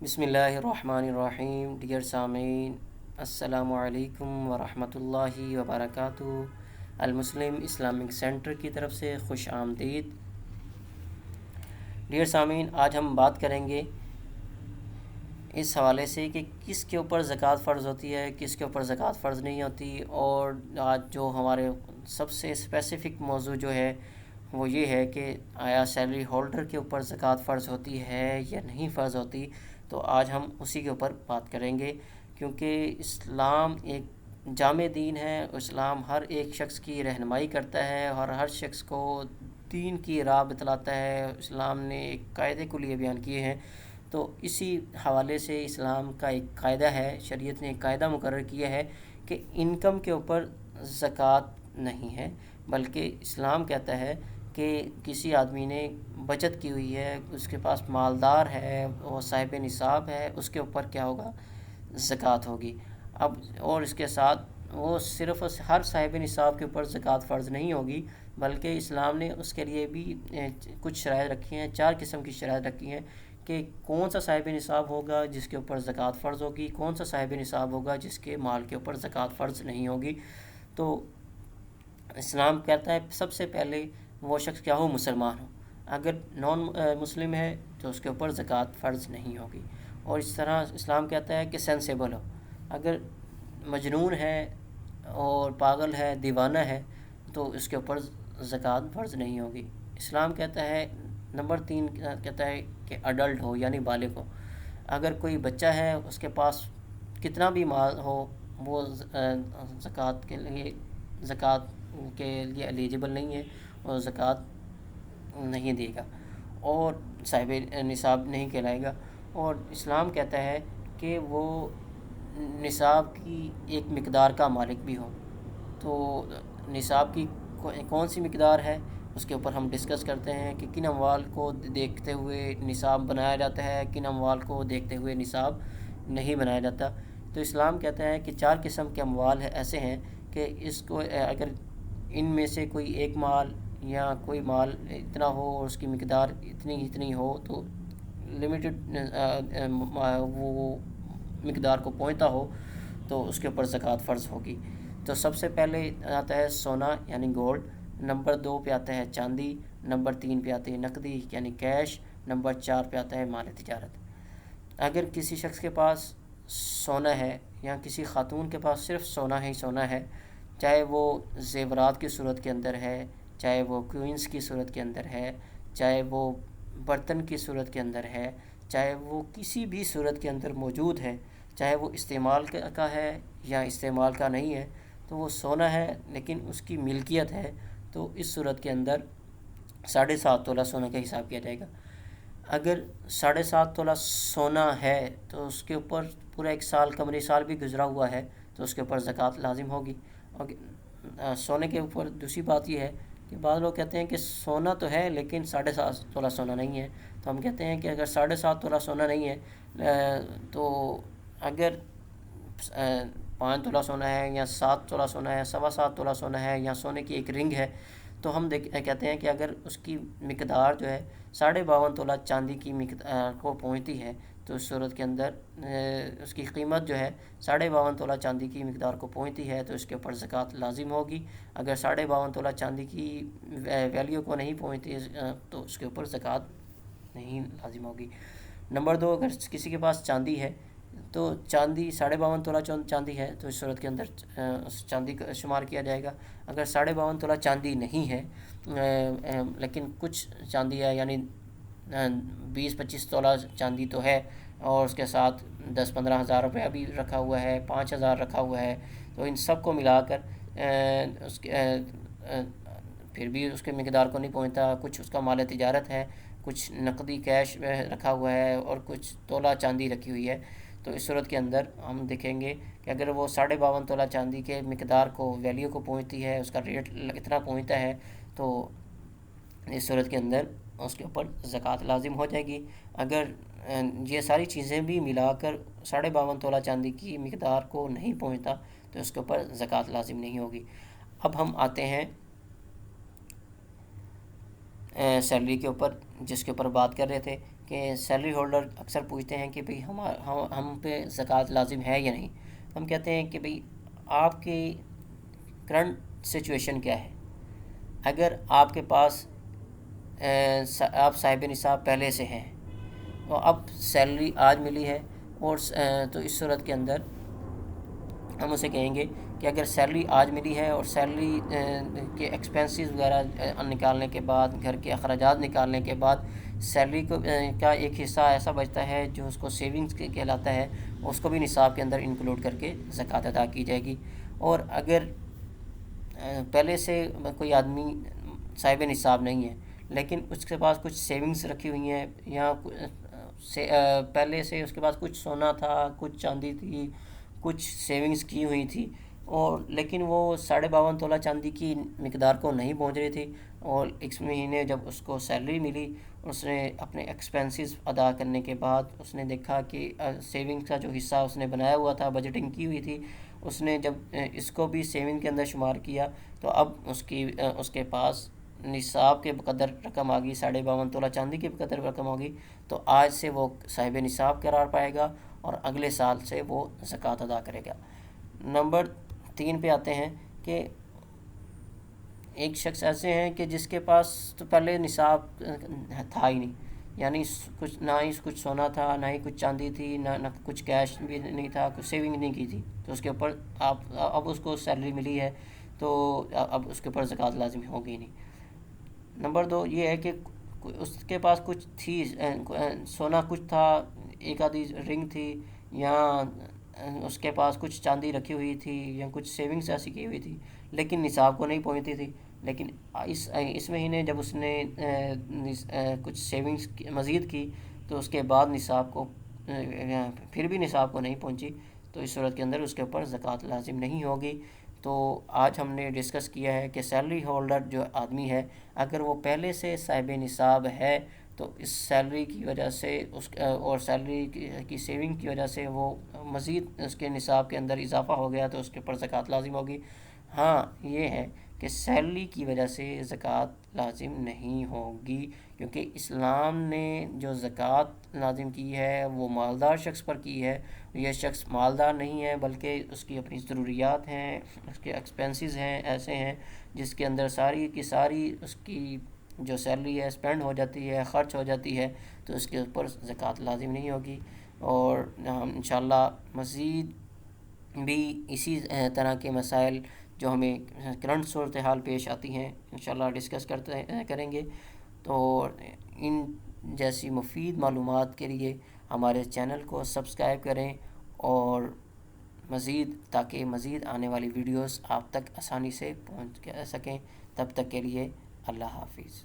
بسم اللہ الرحمن الرحیم۔ ڈیئر سامعین، السلام علیکم ورحمۃ اللہ وبرکاتہ۔ المسلم اسلامک سینٹر کی طرف سے خوش آمدید۔ ڈیئر سامعین، آج ہم بات کریں گے اس حوالے سے کہ کس کے اوپر زکوٰۃ فرض ہوتی ہے، کس کے اوپر زکوٰۃ فرض نہیں ہوتی، اور آج جو ہمارے سب سے اسپیسیفک موضوع جو ہے وہ یہ ہے کہ آیا سیلری ہولڈر کے اوپر زکوٰۃ فرض ہوتی ہے یا نہیں فرض ہوتی۔ تو آج ہم اسی کے اوپر بات کریں گے، کیونکہ اسلام ایک جامع دین ہے۔ اسلام ہر ایک شخص کی رہنمائی کرتا ہے اور ہر شخص کو دین کی راہ بتلاتا ہے۔ اسلام نے ایک قاعدے کو لیے بیان کیے ہیں، تو اسی حوالے سے اسلام کا ایک قاعدہ ہے، شریعت نے ایک قاعدہ مقرر کیا ہے کہ انکم کے اوپر زکوٰۃ نہیں ہے، بلکہ اسلام کہتا ہے کہ کسی آدمی نے بچت کی ہوئی ہے، اس کے پاس مالدار ہے، وہ صاحب نصاب ہے، اس کے اوپر کیا ہوگا؟ زکوٰۃ ہوگی۔ اب اور اس کے ساتھ وہ صرف ہر صاحب نصاب کے اوپر زکوٰۃ فرض نہیں ہوگی، بلکہ اسلام نے اس کے لیے بھی کچھ شرائط رکھی ہیں، 4 قسم کی شرائط رکھی ہیں کہ کون سا صاحب نصاب ہوگا جس کے اوپر زکوٰۃ فرض ہوگی، کون سا صاحب نصاب ہوگا جس کے مال کے اوپر زکوٰۃ فرض نہیں ہوگی۔ تو اسلام کہتا ہے سب سے پہلے وہ شخص کیا ہو؟ مسلمان ہو۔ اگر نان مسلم ہے تو اس کے اوپر زکوٰۃ فرض نہیں ہوگی۔ اور اس طرح اسلام کہتا ہے کہ سینسیبل ہو، اگر مجنون ہے اور پاگل ہے، دیوانہ ہے، تو اس کے اوپر زکوٰۃ فرض نہیں ہوگی۔ اسلام کہتا ہے نمبر 3 کہتا ہے کہ اڈلٹ ہو، یعنی بالغ ہو۔ اگر کوئی بچہ ہے، اس کے پاس کتنا بھی مال ہو، وہ زکوٰۃ کے لیے ایلیجبل نہیں ہے اور زکوٰۃ نہیں دے گا اور صاحب نصاب نہیں کہلائے گا۔ اور اسلام کہتا ہے کہ وہ نصاب کی ایک مقدار کا مالک بھی ہو۔ تو نصاب کی کون سی مقدار ہے، اس کے اوپر ہم ڈسکس کرتے ہیں کہ کن اموال کو دیکھتے ہوئے نصاب بنایا جاتا ہے، کن اموال کو دیکھتے ہوئے نصاب نہیں بنایا جاتا۔ تو اسلام کہتا ہے کہ 4 قسم کے اموال ایسے ہیں کہ اس کو اگر ان میں سے کوئی ایک مال یا کوئی مال اتنا ہو اور اس کی مقدار اتنی ہو تو لمیٹڈ وہ مقدار کو پہنچتا ہو تو اس کے اوپر زکوٰۃ فرض ہوگی۔ تو سب سے پہلے آتا ہے سونا یعنی گولڈ، نمبر 2 پہ آتا ہے چاندی، نمبر 3 پہ آتی ہے نقدی یعنی کیش، نمبر 4 پہ آتا ہے مال تجارت۔ اگر کسی شخص کے پاس سونا ہے یا کسی خاتون کے پاس صرف سونا ہی سونا ہے، چاہے وہ زیورات کی صورت کے اندر ہے، چاہے وہ کوئنس کی صورت کے اندر ہے، چاہے وہ برتن کی صورت کے اندر ہے، چاہے وہ کسی بھی صورت کے اندر موجود ہے، چاہے وہ استعمال کا ہے یا استعمال کا نہیں ہے، تو وہ سونا ہے لیکن اس کی ملکیت ہے، تو اس صورت کے اندر 7.5 تولہ سونے کا حساب کیا جائے گا۔ اگر 7.5 تولہ سونا ہے تو اس کے اوپر پورا 1 سال قمری سال بھی گزرا ہوا ہے تو اس کے اوپر زکوٰۃ لازم ہوگی۔ اور سونے کے اوپر دوسری بات یہ ہے کہ بعض لوگ کہتے ہیں کہ سونا تو ہے لیکن 7.5 تولہ سونا نہیں ہے، تو ہم کہتے ہیں کہ اگر 7.5 تولہ سونا نہیں ہے تو اگر 5 تولہ سونا ہے یا 7 تولہ سونا ہے، 7.25 تولہ سونا ہے یا سونے کی ایک رنگ ہے، تو ہم کہتے ہیں کہ اگر اس کی مقدار جو ہے 52.5 تولہ چاندی کی مقدار کو پہنچتی ہے تو اس صورت کے اندر اس کی قیمت جو ہے 52.5 تولہ چاندی کی مقدار کو پہنچتی ہے تو اس کے اوپر زکوٰۃ لازم ہوگی۔ اگر 52.5 تولہ چاندی کی ویلیو کو نہیں پہنچتی تو اس کے اوپر زکوٰۃ نہیں لازم ہوگی۔ نمبر 2، اگر کسی کے پاس چاندی ہے تو چاندی 52.5 تولہ چاندی ہے تو اس صورت کے اندر چاندی کا شمار کیا جائے گا۔ اگر 52.5 تولہ چاندی نہیں ہے لیکن کچھ چاندی ہے، یعنی 20-25 تولہ چاندی تو ہے اور اس کے ساتھ 10-15 ہزار روپیہ بھی رکھا ہوا ہے، 5,000 رکھا ہوا ہے، تو ان سب کو ملا کر اس کے پھر بھی اس کے مقدار کو نہیں پہنچتا، کچھ اس کا مال تجارت ہے، کچھ نقدی کیش رکھا ہوا ہے اور کچھ تولہ چاندی رکھی ہوئی ہے، تو اس صورت کے اندر ہم دیکھیں گے کہ اگر وہ 52.5 تولہ چاندی کے مقدار کو ویلیو کو پہنچتی ہے، اس کا ریٹ اتنا پہنچتا ہے، تو اس صورت کے اندر اس کے اوپر زکوٰۃ لازم ہو جائے گی۔ اگر یہ ساری چیزیں بھی ملا کر 52.5 تولہ چاندی کی مقدار کو نہیں پہنچتا تو اس کے اوپر زکوٰۃ لازم نہیں ہوگی۔ اب ہم آتے ہیں سیلری کے اوپر، جس کے اوپر بات کر رہے تھے کہ سیلری ہولڈر اکثر پوچھتے ہیں کہ بھئی ہم پہ زکوٰۃ لازم ہے یا نہیں. ہم کہتے ہیں کہ بھئی آپ کی کرنٹ سچویشن کیا ہے. اگر آپ کے پاس آپ صاحب نصاب پہلے سے ہیں، تو اب سیلری آج ملی ہے، اور تو اس صورت کے اندر ہم اسے کہیں گے کہ اگر سیلری آج ملی ہے اور سیلری کے ایکسپینسز وغیرہ نکالنے کے بعد، گھر کے اخراجات نکالنے کے بعد سیلری کا ایک حصہ ایسا بچتا ہے جو اس کو سیونگز کہلاتا ہے، اس کو بھی نصاب کے اندر انکلوڈ کر کے زکوٰۃ ادا کی جائے گی. اور اگر پہلے سے کوئی آدمی صاحب نصاب نہیں ہے لیکن اس کے پاس کچھ سیونگز رکھی ہوئی ہیں، یا پہلے سے اس کے پاس کچھ سونا تھا، کچھ چاندی تھی، کچھ سیونگز کی ہوئی تھی، اور لیکن وہ 52.5 تولہ چاندی کی مقدار کو نہیں پہنچ رہی تھی، اور اس مہینے جب اس کو سیلری ملی، اس نے اپنے ایکسپینسز ادا کرنے کے بعد اس نے دیکھا کہ سیونگ کا جو حصہ اس نے بنایا ہوا تھا، بجٹنگ کی ہوئی تھی، اس نے جب اس کو بھی سیونگ کے اندر شمار کیا، تو اب اس کے پاس نصاب کے بقدر رقم آ گئی، 52.5 تولہ چاندی کے بقدر رقم ہوگی. تو آج سے وہ صاحب نصاب قرار پائے گا اور اگلے سال سے وہ زکوٰۃ ادا کرے گا. نمبر 3 پہ آتے ہیں کہ ایک شخص ایسے ہیں کہ جس کے پاس تو پہلے نصاب تھا ہی نہیں، یعنی کچھ نہ ہی کچھ سونا تھا، نہ ہی کچھ چاندی تھی، نہ کچھ کیش بھی نہیں تھا، کچھ سیونگ نہیں کی تھی، تو اس کے اوپر اب اس کو سیلری ملی ہے تو اب اس کے اوپر زکوٰۃ لازم ہوگی ہی نہیں. نمبر 2 یہ ہے کہ اس کے پاس کچھ تھی، سونا کچھ تھا، ایک آدھی رنگ تھی، یا اس کے پاس کچھ چاندی رکھی ہوئی تھی، یا کچھ سیونگز ایسی کی ہوئی تھی لیکن نصاب کو نہیں پہنچتی تھی. لیکن اس مہینے جب اس نے کچھ سیونگز مزید کی تو اس کے بعد نصاب کو پھر بھی نصاب کو نہیں پہنچی، تو اس صورت کے اندر اس کے اوپر زکوٰۃ لازم نہیں ہوگی. تو آج ہم نے ڈسکس کیا ہے کہ سیلری ہولڈر جو آدمی ہے، اگر وہ پہلے سے صاحب نصاب ہے تو اس سیلری کی وجہ سے اور سیلری کی سیونگ کی وجہ سے وہ مزید اس کے نصاب کے اندر اضافہ ہو گیا تو اس کے اوپر زکوٰۃ لازم ہوگی. ہاں یہ ہے کہ سیلری کی وجہ سے زکوٰۃ لازم نہیں ہوگی، کیونکہ اسلام نے جو زکوٰۃ لازم کی ہے وہ مالدار شخص پر کی ہے. یہ شخص مالدار نہیں ہے بلکہ اس کی اپنی ضروریات ہیں، اس کے ایکسپینسز ہیں ایسے ہیں جس کے اندر ساری کی ساری اس کی جو سیلری ہے اسپینڈ ہو جاتی ہے، خرچ ہو جاتی ہے، تو اس کے اوپر زکوٰۃ لازم نہیں ہوگی. اور ہم انشاءاللہ مزید بھی اسی طرح کے مسائل جو ہمیں کرنٹ صورتحال پیش آتی ہیں انشاءاللہ ڈسکس کریں گے. تو ان جیسی مفید معلومات کے لیے ہمارے چینل کو سبسکرائب کریں، اور تاکہ مزید آنے والی ویڈیوز آپ تک آسانی سے پہنچ سکیں. تب تک کے لیے اللہ حافظ.